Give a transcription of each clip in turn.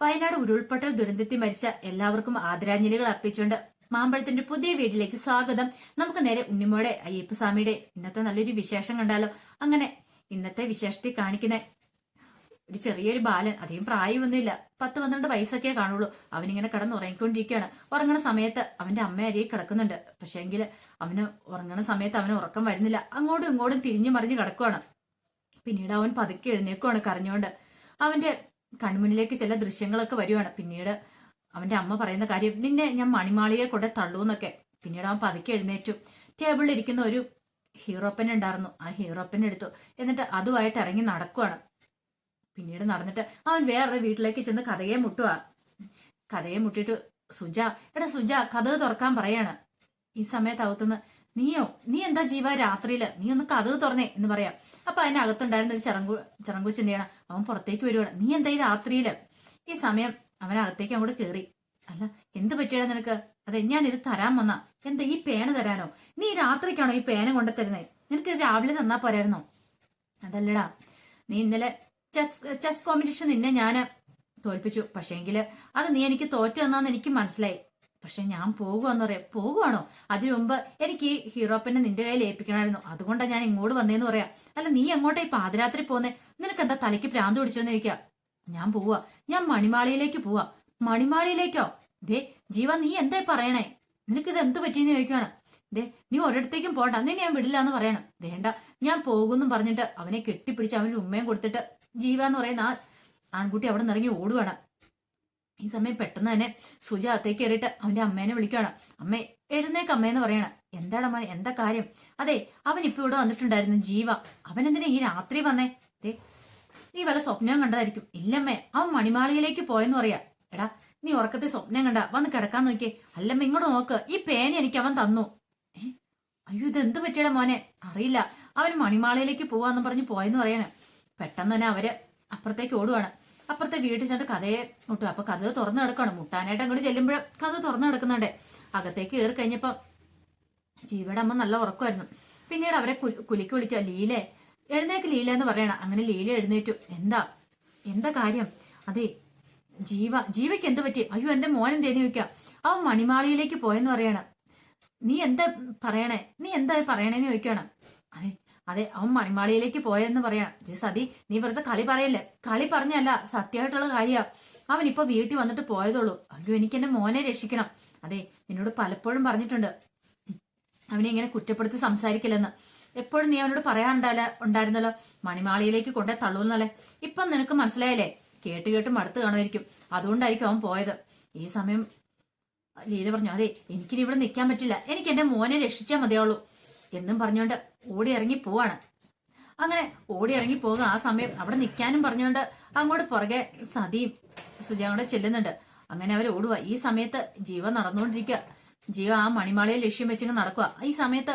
വയനാട് ഉരുൾപൊട്ടൽ ദുരന്തത്തിൽ മരിച്ച എല്ലാവർക്കും ആദരാഞ്ജലികൾ അർപ്പിച്ചുകൊണ്ട് മാമ്പഴത്തിന്റെ പുതിയ വീട്ടിലേക്ക് സ്വാഗതം. നമുക്ക് നേരെ ഉണ്ണിമോടെ അയ്യപ്പസ്വാമിയുടെ ഇന്നത്തെ നല്ലൊരു വിശേഷം കണ്ടാലോ. അങ്ങനെ ഇന്നത്തെ വിശേഷത്തിൽ കാണിക്കുന്ന ഒരു ചെറിയൊരു ബാലൻ, അധികം പ്രായമൊന്നുമില്ല, 10-12 വയസ്സൊക്കെ കാണുള്ളൂ. അവനിങ്ങനെ കിടന്നുറങ്ങിക്കൊണ്ടിരിക്കുകയാണ്. ഉറങ്ങണ സമയത്ത് അവന്റെ അമ്മ അരികെ കിടക്കുന്നുണ്ട്. പക്ഷെ എങ്കിൽ അവന് ഉറങ്ങണ സമയത്ത് അവന് ഉറക്കം വരുന്നില്ല. അങ്ങോട്ടും ഇങ്ങോട്ടും തിരിഞ്ഞു മറിഞ്ഞു കിടക്കുവാണ്. പിന്നീട് അവൻ പതുക്കെ എഴുന്നേക്കുവാണ് കരഞ്ഞുകൊണ്ട്. അവന്റെ കൺമുന്നിലേക്ക് ചില ദൃശ്യങ്ങളൊക്കെ വരുവാണ്. പിന്നീട് അവന്റെ അമ്മ പറയുന്ന കാര്യം, നിന്നെ ഞാൻ മണിമാളിയെ കൊണ്ട് തള്ളൂന്നൊക്കെ. പിന്നീട് അവൻ പതുക്കെ എഴുന്നേറ്റു. ടേബിളിൽ ഇരിക്കുന്ന ഒരു ഹീറോപ്പൻ ഉണ്ടായിരുന്നു. ആ ഹീറോപ്പൻ എടുത്തു. എന്നിട്ട് അതുമായിട്ട് ഇറങ്ങി നടക്കുവാണ്. പിന്നീട് നടന്നിട്ട് അവൻ വേറൊരു വീട്ടിലേക്ക് ചെന്ന് കഥയെ മുട്ടുക. കഥയെ മുട്ടിയിട്ട് എടാ സുജ കഥക് തുറക്കാൻ പറയാണ്. ഈ സമയത്ത് അകത്തുനിന്ന്, നീ എന്താ ജീവ രാത്രിയില്, നീ ഒന്ന് കഥക് തുറന്നേ എന്ന് പറയാം. അപ്പൊ അതിനകത്തുണ്ടായിരുന്ന ഒരു ചിറങ്കൂച്ച് എന്ത് ചെയ്യണം, അവൻ പുറത്തേക്ക് വരുവാണ്. നീ എന്താ ഈ രാത്രിയില്? ഈ സമയം അവനകത്തേക്ക് അങ്ങോട്ട് കേറി. അല്ല, എന്ത് പറ്റിയടാ നിനക്ക്? അതെ, ഞാൻ ഇത് തരാൻ വന്ന. എന്താ ഈ പേന തരാനോ? നീ രാത്രിക്കാണോ ഈ പേന കൊണ്ടുതരുന്നേ? നിനക്ക് ഇത് രാവിലെ തന്നാ പോരായിരുന്നോ? അതല്ലടാ, നീ ഇന്നലെ ചെസ് കോമ്പറ്റീഷൻ നിന്നെ ഞാൻ തോൽപ്പിച്ചു. പക്ഷേങ്കില് അത് നീ എനിക്ക് തോറ്റു തന്നാന്ന് എനിക്ക് മനസ്സിലായി. പക്ഷെ ഞാൻ പോകുവാന്ന് പറയാം. പോകുവാണോ? അതിനു മുമ്പ് എനിക്ക് ഈ ഹീറോപ്പനെ നിന്റെ കയ്യിൽ ഏൽപ്പിക്കണമായിരുന്നു. അതുകൊണ്ടാണ് ഞാൻ ഇങ്ങോട്ട് വന്നേന്ന് പറയാം. അല്ല, നീ എങ്ങോട്ടാ ഈ പാതിരാത്രി പോന്നേ? നിനക്ക് എന്താ തലയ്ക്ക് ഭ്രാന്ത് പിടിച്ചോന്ന് ചോദിക്കാം. ഞാൻ പോവാ, ഞാൻ മണിമാളിയിലേക്ക് പോവാ. മണിമാളിയിലേക്കോ? ദേ ജീവ, നീ എന്താ പറയണേ? നിനക്കിത് എന്ത് പറ്റിയെന്ന് ചോദിക്കുകയാണ്. ദേ, നീ ഒരിടത്തേക്കും പോണ്ട, നിന്നെ ഞാൻ വിടില്ല എന്ന് പറയണം. വേണ്ട, ഞാൻ പോകുമെന്നും പറഞ്ഞിട്ട് അവനെ കെട്ടിപ്പിടിച്ച് അവന് ഉമ്മയും കൊടുത്തിട്ട് ജീവ എന്ന് പറയുന്ന ആ ആൺകുട്ടി അവിടെ നിറങ്ങി ഓടുവാണ്. ഈ സമയം പെട്ടെന്ന് തന്നെ സുജ അകത്തേക്ക് കയറിയിട്ട് അവന്റെ അമ്മേനെ വിളിക്കുകയാണ്. അമ്മേ, എഴുന്നേക്ക് അമ്മേന്ന് പറയണ. എന്താടാ മോനെ, എന്താ കാര്യം? അതെ, അവൻ ഇപ്പൊ ഇവിടെ വന്നിട്ടുണ്ടായിരുന്നു ജീവ. അവൻ എന്തിനാ ഈ രാത്രി വന്നേ? ദേ, നീ വല്ല സ്വപ്നം കണ്ടതായിരിക്കും. ഇല്ലമ്മേ, അവൻ മണിമാളികയിലേക്ക് പോയെന്ന് പറയാ. എടാ, നീ ഉറക്കത്തെ സ്വപ്നം കണ്ട വന്ന് കിടക്കാൻ നോക്കിയേ. അല്ലമ്മ, ഇങ്ങോട്ട് നോക്ക്, ഈ പേന എനിക്ക് അവൻ തന്നു. അയ്യോ, ഇത് എന്ത് പറ്റിയടാ മോനെ? അറിയില്ല, അവൻ മണിമാളികയിലേക്ക് പോവാന്ന് പറഞ്ഞ് പോയെന്ന് പറയണേ. പെട്ടെന്ന് തന്നെ അവര് അപ്പുറത്തേക്ക് ഓടുവാണ്. അപ്പുറത്തെ വീട്ടിൽ ചെന്നിട്ട് കഥയെ മുട്ടും. അപ്പൊ കഥ തുറന്നു കിടക്കണം. മുട്ടാനായിട്ട് അങ്ങോട്ട് ചെല്ലുമ്പോഴും കഥ തുറന്നു കിടക്കുന്നുണ്ട്. അകത്തേക്ക് കയറി കഴിഞ്ഞപ്പോ ജീവയുടെ അമ്മ നല്ല ഉറക്കമായിരുന്നു. പിന്നീട് അവരെ കുലിക്ക് വിളിക്കുക. ലീലേ, എഴുന്നേക്ക് ലീല എന്ന് പറയണം. അങ്ങനെ ലീല എഴുന്നേറ്റു. എന്താ കാര്യം? അതെ, ജീവയ്ക്ക് എന്ത് പറ്റി? അയ്യോ, എന്റെ മോൻ എന്തേന്ന് ചോദിക്കാം. അവൻ മണിമാളിയിലേക്ക് പോയെന്ന് പറയണം. നീ എന്താ പറയണേന്ന് ചോദിക്കണം. അതെ, അവൻ മണിമാളിയിലേക്ക് പോയെന്ന് പറയണം. സതി, നീ വെറുതെ കളി പറയല്ലേ. കളി പറഞ്ഞല്ല, സത്യമായിട്ടുള്ള കാര്യ. അവൻ ഇപ്പൊ വീട്ടിൽ വന്നിട്ട് പോയതുള്ളൂ. അയ്യോ, എനിക്ക് എന്റെ മോനെ രക്ഷിക്കണം. അതെ, നിന്നോട് പലപ്പോഴും പറഞ്ഞിട്ടുണ്ട് അവനെ ഇങ്ങനെ കുറ്റപ്പെടുത്തി സംസാരിക്കില്ലെന്ന്. എപ്പോഴും നീ അവനോട് പറയാനുണ്ടായിരുന്നല്ലോ മണിമാളിയിലേക്ക് കൊണ്ടേ തള്ളൂന്നല്ലേ. ഇപ്പം നിനക്ക് മനസ്സിലായല്ലേ? കേട്ട് മടുത്ത് കാണുമായിരിക്കും. അതുകൊണ്ടായിരിക്കും അവൻ പോയത്. ഈ സമയം ലീല പറഞ്ഞു, അതെ, എനിക്കിനി ഇവിടെ നിൽക്കാൻ പറ്റില്ല, എനിക്ക് എന്റെ മോനെ രക്ഷിച്ചാൽ മതിയാവുള്ളൂ എന്നും പറഞ്ഞുകൊണ്ട് ഓടി ഇറങ്ങി പോവാണ്. അങ്ങനെ ഓടി ഇറങ്ങി പോകുക. ആ സമയം അവിടെ നിൽക്കാനും പറഞ്ഞുകൊണ്ട് അങ്ങോട്ട് പുറകെ സതിയും സുജയും കൂടെ ചെല്ലുന്നുണ്ട്. അങ്ങനെ അവർ ഓടുക. ഈ സമയത്ത് ജീവ നടന്നുകൊണ്ടിരിക്കുക. ജീവ ആ മണിമാളിയെ ലക്ഷ്യം വെച്ചിങ്ങ് നടക്കുക. ഈ സമയത്ത്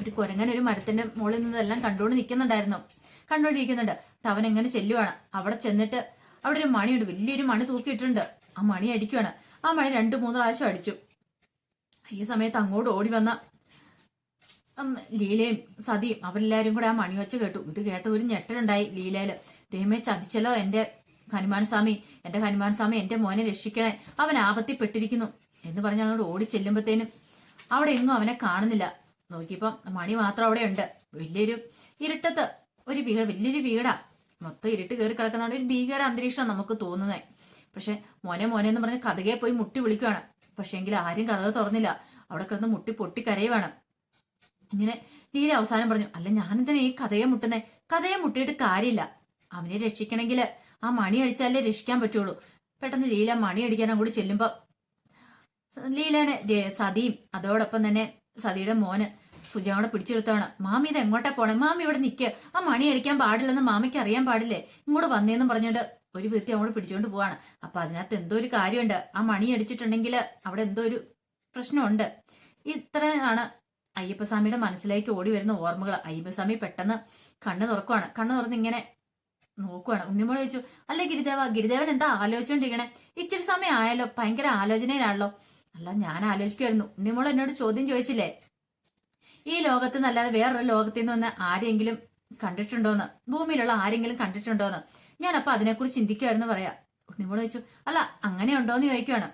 ഒരു കുരങ്ങൻ ഒരു മരത്തിന്റെ മുകളിൽ നിന്നെല്ലാം കണ്ടുകൊണ്ടിരിക്കുന്നുണ്ട്. അവൻ എങ്ങനെ ചെല്ലുവാണ്. അവിടെ ചെന്നിട്ട് അവിടെ ഒരു മണിയുണ്ട്, വലിയൊരു മണി തൂക്കിയിട്ടുണ്ട്. ആ മണി അടിക്കുവാണ്. ആ മണി 2-3 പ്രാവശ്യം അടിച്ചു. ഈ സമയത്ത് അങ്ങോട്ട് ഓടി വന്ന ലീലയും സതിയും അവരെല്ലാരും കൂടെ ആ മണി വെച്ച് കേട്ടു. ഇത് കേട്ട ഒരു ഞെട്ടലുണ്ടായി ലീലയില്. ദൈവമേ, ചതിച്ചല്ലോ എന്റെ ഹനുമാൻ സ്വാമി എന്റെ മോനെ രക്ഷിക്കണേ, അവൻ ആപത്തിപ്പെട്ടിരിക്കുന്നു എന്ന് പറഞ്ഞ് അങ്ങോട്ട് ഓടി ചെല്ലുമ്പത്തേനും അവിടെ എങ്ങും അവനെ കാണുന്നില്ല. നോക്കിയപ്പം മണി മാത്രം അവിടെ ഉണ്ട്. വലിയൊരു ഇരുട്ടത്ത് വലിയൊരു വീടാ. മൊത്തം ഇരുട്ട് കയറി കിടക്കുന്നതുകൊണ്ട് ഒരു ഭീകര അന്തരീക്ഷം നമുക്ക് തോന്നുന്നേ. പക്ഷെ മോനെ എന്ന് പറഞ്ഞ് കഥകയെ പോയി മുട്ടി വിളിക്കുകയാണ്. പക്ഷെ എങ്കിൽ ആരും കഥക തുറന്നില്ല. അവിടെ കിടന്ന് മുട്ടി പൊട്ടി കരയുവാണ്. ഇങ്ങനെ ലീല അവസാനം പറഞ്ഞു, അല്ല, ഞാനെന്തിനാ ഈ കഥയെ മുട്ടുന്നേ? കഥയെ മുട്ടിയിട്ട് കാര്യമില്ല. അവനെ രക്ഷിക്കണമെങ്കിൽ ആ മണി അടിച്ചാലേ രക്ഷിക്കാൻ പറ്റുള്ളൂ. പെട്ടെന്ന് ലീല മണി അടിക്കാൻ അങ്ങോട്ട് ചെല്ലുമ്പോ ലീലനെ സതിയും അതോടൊപ്പം തന്നെ സതിയുടെ മോന് സുജയോടെ പിടിച്ചെടുത്താണ്. മാമി ഇത് എങ്ങോട്ടാ പോണേ? മാമി ഇവിടെ നിൽക്കുക, ആ മണി അടിക്കാൻ പാടില്ലെന്ന് മാമിക്ക് അറിയാൻ പാടില്ലേ? ഇങ്ങോട്ട് വന്നേന്നും പറഞ്ഞോണ്ട് ഒരു വ്യക്തി അങ്ങോട്ട് പിടിച്ചോണ്ട് പോവാണ്. അപ്പൊ അതിനകത്ത് എന്തോ ഒരു കാര്യമുണ്ട്. ആ മണി അടിച്ചിട്ടുണ്ടെങ്കിൽ അവിടെ എന്തോ ഒരു പ്രശ്നമുണ്ട്. ഇത്രയാണ് അയ്യപ്പസ്വാമിയുടെ മനസ്സിലേക്ക് ഓടി വരുന്ന ഓർമ്മകൾ. അയ്യപ്പസ്വാമി പെട്ടെന്ന് കണ്ണ് തുറക്കുവാണ്. കണ്ണ് തുറന്ന് ഇങ്ങനെ നോക്കുവാണ്. ഉണ്ണിമോൾ ചോദിച്ചു, അല്ലേ ഗിരിദേവൻ എന്താ ആലോചിച്ചോണ്ടിരിക്കണേ? ഇച്ചിരി സമയം ആയല്ലോ, ഭയങ്കര ആലോചനയിലാണല്ലോ. അല്ല, ഞാൻ ആലോചിക്കുമായിരുന്നു. ഉണ്ണിമോൾ എന്നോട് ചോദ്യം ചോദിച്ചില്ലേ, ഈ ലോകത്ത് നിന്നല്ലാതെ വേറൊരു ലോകത്തിൽ നിന്ന് ആരെങ്കിലും കണ്ടിട്ടുണ്ടോന്ന്, ഭൂമിയിലുള്ള ആരെങ്കിലും കണ്ടിട്ടുണ്ടോന്ന്. ഞാനപ്പൊ അതിനെക്കുറിച്ച് ചിന്തിക്കുമായിരുന്നു പറയാ. ഉണ്ണിമോള് ചോദിച്ചു, അല്ല അങ്ങനെ ഉണ്ടോന്ന് ചോദിക്കുവാണ്.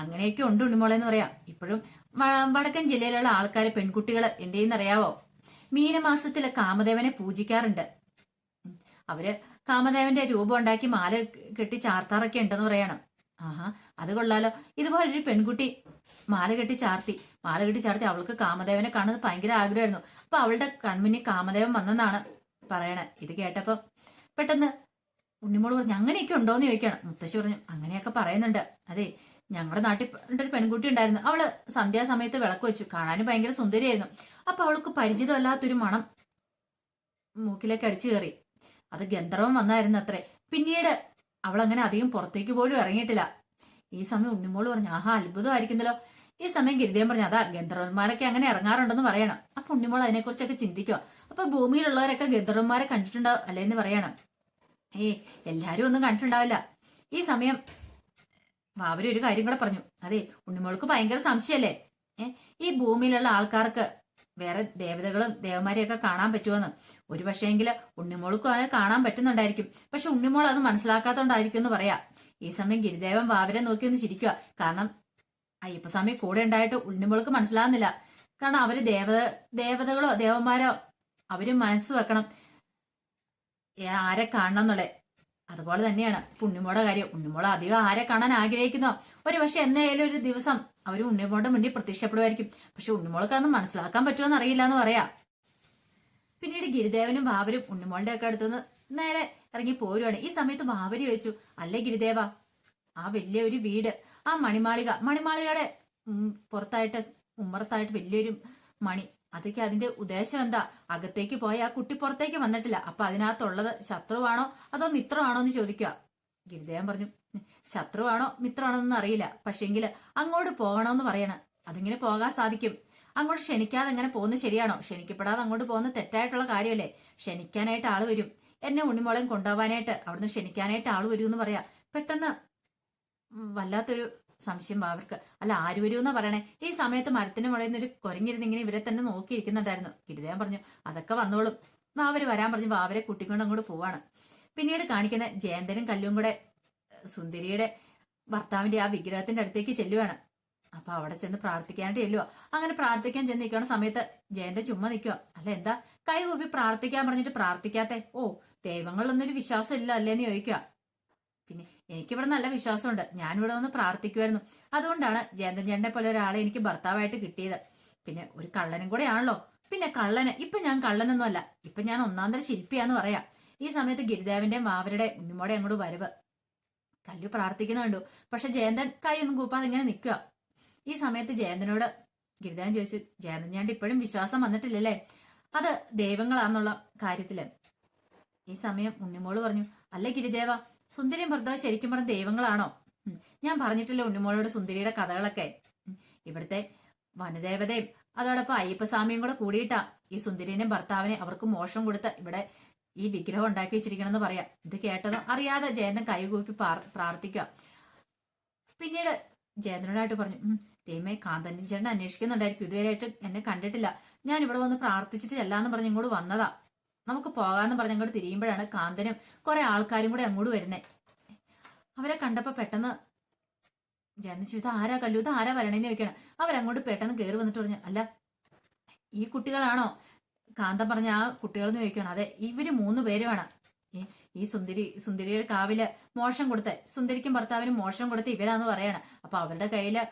അങ്ങനെയൊക്കെ ഉണ്ട് ഉണ്ണിമോളെ എന്ന് പറയാം. ഇപ്പോഴും വടക്കൻ ജില്ലയിലുള്ള ആൾക്കാര് പെൺകുട്ടികൾ എന്ത് ചെയ്യുന്നറിയാവോ, മീനമാസത്തില് കാമദേവനെ പൂജിക്കാറുണ്ട്. അവര് കാമദേവന്റെ രൂപം ഉണ്ടാക്കി മാല കെട്ടി ചാർത്താറൊക്കെ ഉണ്ടെന്ന് പറയണം. ആഹാ, അത് കൊള്ളാലോ. ഇതുപോലൊരു പെൺകുട്ടി മാല കെട്ടി ചാർത്തി അവൾക്ക് കാമദേവനെ കാണുന്നത് ഭയങ്കര ആഗ്രഹമായിരുന്നു. അപ്പൊ അവളുടെ കൺമുന്നിൽ കാമദേവൻ വന്നെന്നാണ് പറയണേ. ഇത് കേട്ടപ്പോ പെട്ടെന്ന് ഉണ്ണിമോള് പറഞ്ഞു, അങ്ങനെയൊക്കെ ഉണ്ടോന്ന് ചോദിക്കണം. മുത്തശ്ശി പറഞ്ഞു, അങ്ങനെയൊക്കെ പറയുന്നുണ്ട്. അതെ, ഞങ്ങളുടെ നാട്ടിൽ ഒരു പെൺകുട്ടി ഉണ്ടായിരുന്നു. അവള് സന്ധ്യാസമയത്ത് വിളക്ക് വെച്ചു. കാണാനും ഭയങ്കര സുന്ദരിയായിരുന്നു. അപ്പൊ അവൾക്ക് പരിചിതമല്ലാത്തൊരു മണം മൂക്കിലേക്ക് അടിച്ചു കയറി. അത് ഗന്ധർവൻ വന്നായിരുന്നു അത്രേ. പിന്നീട് അവൾ അങ്ങനെ അധികം പുറത്തേക്ക് പോലും ഇറങ്ങിയിട്ടില്ല. ഈ സമയം ഉണ്ണിമോള് പറഞ്ഞു, ആഹാ, അത്ഭുതമായിരിക്കുന്നല്ലോ. ഈ സമയം ഗിരിദേവൻ പറഞ്ഞു, അതാ ഗന്ധർവന്മാരൊക്കെ അങ്ങനെ ഇറങ്ങാറുണ്ടെന്ന് പറയണം. അപ്പൊ ഉണ്ണിമോൾ അതിനെക്കുറിച്ചൊക്കെ ചിന്തിക്കുക. അപ്പൊ ഭൂമിയിലുള്ളവരൊക്കെ ഗന്ധർവന്മാരെ കണ്ടിട്ടുണ്ടാവും അല്ലേന്ന് പറയണം. എല്ലാരും ഒന്നും കണ്ടിട്ടുണ്ടാവില്ല. ഈ സമയം വാവര് ഒരു കാര്യം കൂടെ പറഞ്ഞു, അതെ, ഉണ്ണിമോൾക്ക് ഭയങ്കര സംശയല്ലേ, ഈ ഭൂമിയിലുള്ള ആൾക്കാർക്ക് വേറെ ദേവതകളും ദേവന്മാരെയൊക്കെ കാണാൻ പറ്റുമെന്ന്. ഒരു പക്ഷേങ്കില് ഉണ്ണിമോൾക്കും അതിനെ കാണാൻ പറ്റുന്നുണ്ടായിരിക്കും. പക്ഷെ ഉണ്ണിമോൾ അത് മനസ്സിലാക്കാത്തോണ്ടായിരിക്കും എന്ന് പറയാം. ഈ സമയം ഗിരിദേവൻ വാവരെ നോക്കി ഒന്ന് ചിരിക്കുക. കാരണം അയ്യപ്പസ്വാമി കൂടെ ഉണ്ടായിട്ട് ഉണ്ണിമോൾക്ക് മനസ്സിലാകുന്നില്ല. കാരണം അവര് ദേവതകളോ ദേവന്മാരോ അവര് മനസ്സ് വെക്കണം ആരെ കാണണം എന്നുള്ളത്. അതുപോലെ തന്നെയാണ് ഉണ്ണിമോളുടെ കാര്യം. ഉണ്ണിമോൾ അധികം ആരെ കാണാൻ ആഗ്രഹിക്കുന്നോ, ഒരു പക്ഷെ എന്നായാലും ഒരു ദിവസം അവര് ഉണ്ണിമോളുടെ മുന്നിൽ പ്രത്യക്ഷപ്പെടുമായിരിക്കും. പക്ഷെ ഉണ്ണിമോൾക്ക് അതൊന്നും മനസ്സിലാക്കാൻ പറ്റുമോ അറിയില്ല എന്ന് പറയാം. പിന്നീട് ഗിരിദേവനും വാവരും ഉണ്ണിമോളുടെ ഒക്കെ അടുത്തുനിന്ന് നേരെ ഇറങ്ങി പോരുവാണ്. ഈ സമയത്ത് വാവര് ചോദിച്ചു, അല്ലേ ഗിരിദേവ, ആ വലിയ ഒരു വീട്, ആ മണിമാളികയുടെ പുറത്തായിട്ട് ഉമ്മറത്തായിട്ട് വലിയൊരു മണി, അതൊക്കെ അതിന്റെ ഉദ്ദേശം എന്താ? അകത്തേക്ക് പോയ ആ കുട്ടി പുറത്തേക്ക് വന്നിട്ടില്ല. അപ്പൊ അതിനകത്തുള്ളത് ശത്രുവാണോ അതോ മിത്രമാണോ എന്ന് ചോദിക്കുക. ഗിരിദേവൻ പറഞ്ഞു, ശത്രുവാണോ മിത്രമാണോ എന്നൊന്നും അറിയില്ല, പക്ഷെങ്കില് അങ്ങോട്ട് പോകണമെന്ന് പറയണം. അതിങ്ങനെ പോകാൻ സാധിക്കും. അങ്ങോട്ട് ക്ഷണിക്കാതെ എങ്ങനെ പോകുന്നത് ശരിയാണോ? ക്ഷണിക്കപ്പെടാതെ അങ്ങോട്ട് പോകുന്നത് തെറ്റായിട്ടുള്ള കാര്യമല്ലേ? ക്ഷണിക്കാനായിട്ട് ആള് വരും. എന്നെ ഉണ്ണിമോളെയും കൊണ്ടുപോകാനായിട്ട് അവിടുന്ന് ക്ഷണിക്കാനായിട്ട് ആള് വരും എന്ന് പറയാ. പെട്ടെന്ന് വല്ലാത്തൊരു സംശയം അവർക്ക്. അല്ല, ആര് വരുമെന്നാ പറയണേ? ഈ സമയത്ത് മരത്തിന് മുകളിൽ നിന്ന് ഒരു കുരങ്ങിരുന്ന് ഇങ്ങനെ ഇവരെ തന്നെ നോക്കിയിരിക്കുന്നുണ്ടായിരുന്നു. ഗിരിദേവൻ പറഞ്ഞു, അതൊക്കെ വന്നോളും. വാവര് വരാൻ പറഞ്ഞു വാവരെ കൂട്ടിക്കൊണ്ട് അങ്ങോട്ട് പോവാണ്. പിന്നീട് കാണിക്കുന്ന ജയന്തനും കല്ലും കൂടെ സുന്ദരിയുടെ ഭർത്താവിന്റെ ആ വിഗ്രഹത്തിന്റെ അടുത്തേക്ക് ചെല്ലുവാണ്. അപ്പൊ അവിടെ ചെന്ന് പ്രാർത്ഥിക്കാനായിട്ട് ചെല്ലുക. അങ്ങനെ പ്രാർത്ഥിക്കാൻ ചെന്ന് നിൽക്കുന്ന സമയത്ത് ജയന്തൻ ചുമ്മാ നിൽക്കുക. അല്ല, എന്താ കൈ കൂപ്പി പ്രാർത്ഥിക്കാൻ പറഞ്ഞിട്ട് പ്രാർത്ഥിക്കാത്തെ? ഓ, ദൈവങ്ങളിലൊന്നൊരു വിശ്വാസം ഇല്ല അല്ലേന്ന് ചോദിക്കുക. പിന്നെ എനിക്കിവിടെ നല്ല വിശ്വാസമുണ്ട്, ഞാനിവിടെ വന്ന് പ്രാർത്ഥിക്കുമായിരുന്നു. അതുകൊണ്ടാണ് ജയന്തൻ ചേട്ടനെ പോലെ ഒരാളെ എനിക്ക് ഭർത്താവായിട്ട് കിട്ടിയത്. പിന്നെ ഒരു കള്ളനും കൂടെ ആണല്ലോ. പിന്നെ കള്ളന് ഇപ്പൊ ഞാൻ കള്ളനൊന്നും അല്ല, ഇപ്പൊ ഞാൻ ഒന്നാന്തര ശില്പിയാന്ന് പറയാം. ഈ സമയത്ത് ഗിരിദേവന്റെയും വാവരുടെ ഉണ്ണിമോടെ അങ്ങോട്ട് വരവ്. കല്ലു പ്രാർത്ഥിക്കുന്ന കണ്ടു. പക്ഷെ ജയന്തൻ കൈ ഒന്നും കൂപ്പാതെ ഇങ്ങനെ നിൽക്കുക. ഈ സമയത്ത് ജയന്തനോട് ഗിരിദേവൻ ചോദിച്ചു, ജയന്തൻ ചേട്ടൻ ഇപ്പോഴും വിശ്വാസം വന്നിട്ടില്ലല്ലേ അത് ദൈവങ്ങളാന്നുള്ള കാര്യത്തില്? ഈ സമയം ഉണ്ണിമോള് പറഞ്ഞു, അല്ല ഗിരിദേവ, സുന്ദരിയും ഭർത്താവ് ശരിക്കും പറഞ്ഞ ദൈവങ്ങളാണോ? ഞാൻ പറഞ്ഞിട്ടില്ല ഉണ്ണിമോളോട് സുന്ദരിയുടെ കഥകളൊക്കെ. ഇവിടുത്തെ വനദേവതയും അതോടൊപ്പം അയ്യപ്പസ്വാമിയും കൂടെ കൂടിയിട്ടാ ഈ സുന്ദരിനെയും ഭർത്താവിനെ അവർക്ക് മോഷം കൊടുത്ത് ഇവിടെ ഈ വിഗ്രഹം ഉണ്ടാക്കി വെച്ചിരിക്കണമെന്ന് പറയാം. ഇത് കേട്ടതോ അറിയാതെ ജയന്തൻ കൈകൂപ്പി പ്രാർത്ഥിക്കുക. പിന്നീട് ജയന്തനോടായിട്ട് പറഞ്ഞു, ദൈവമേ, കാന്തൻ ചേട്ടൻ അന്വേഷിക്കുന്നുണ്ടായിരിക്കും, ഇതുവരെയായിട്ട് എന്നെ കണ്ടിട്ടില്ല. ഞാൻ ഇവിടെ വന്ന് പ്രാർത്ഥിച്ചിട്ട് ചെല്ലാന്ന് പറഞ്ഞ് ഇങ്ങോട്ട് വന്നതാ, നമുക്ക് പോകാന്ന് പറഞ്ഞ് അങ്ങോട്ട് തിരിയുമ്പോഴാണ് കാന്തനും കുറെ ആൾക്കാരും കൂടെ അങ്ങോട്ട് വരുന്നേ. അവരെ കണ്ടപ്പോ പെട്ടെന്ന് ജയന്തൻ ചോദിച്ചു, ആരാ കല്ലു, ഇത് ആരാ വരണേന്ന് ചോദിക്കണം. അവരങ്ങോട്ട് പെട്ടെന്ന് കയറി വന്നിട്ട് പറഞ്ഞു, അല്ല, ഈ കുട്ടികളാണോ കാന്തൻ പറഞ്ഞ ആ കുട്ടികളെന്ന് ചോദിക്കണം. അതെ, ഇവര് 3 പേരുമാണ് ഈ സുന്ദരിയുടെ കാവില് മോഷം കൊടുത്ത, സുന്ദരിക്കും ഭർത്താവിനും മോഷം കൊടുത്ത ഇവരാന്ന് പറയാണ്. അപ്പൊ അവരുടെ കയ്യില്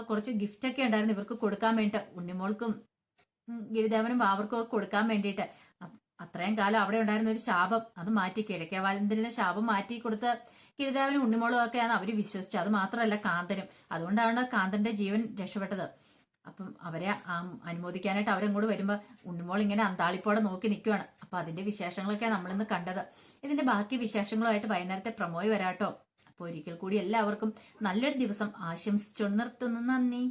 കുറച്ച് ഗിഫ്റ്റ് ഒക്കെ ഉണ്ടായിരുന്നു ഇവർക്ക് കൊടുക്കാൻ വേണ്ടിട്ട്, ഉണ്ണിമോൾക്കും ഗിരിദേവനും വാവർക്കും ഒക്കെ കൊടുക്കാൻ വേണ്ടിയിട്ട്. അത്രയും കാലം അവിടെ ഉണ്ടായിരുന്ന ഒരു ശാപം അത് മാറ്റി, കിഴക്കേവാലന്തിന്റെ ശാപം മാറ്റി കൊടുത്ത് ഗിരിദേവനും ഉണ്ണിമോളും ഒക്കെയാണ് അവര് വിശ്വസിച്ചത്. അത് മാത്രമല്ല കാന്തനും. അതുകൊണ്ടാണ് കാന്തന്റെ ജീവൻ രക്ഷപ്പെട്ടത്. അപ്പം അവരെ അനുമോദിക്കാനായിട്ട് അവരങ്ങോട്ട് വരുമ്പോ ഉണ്ണിമോൾ ഇങ്ങനെ അന്താളിപ്പോടെ നോക്കി നിൽക്കുവാണ്. അപ്പൊ അതിന്റെ വിശേഷങ്ങളൊക്കെ നമ്മളിന്ന് കണ്ടത്. ഇതിന്റെ ബാക്കി വിശേഷങ്ങളുമായിട്ട് വൈകുന്നേരത്തെ പ്രമോയി വരാട്ടോ. അപ്പൊ ഒരിക്കൽ കൂടി എല്ലാവർക്കും നല്ലൊരു ദിവസം ആശംസിച്ചു നിർത്തുന്നു. നന്ദി.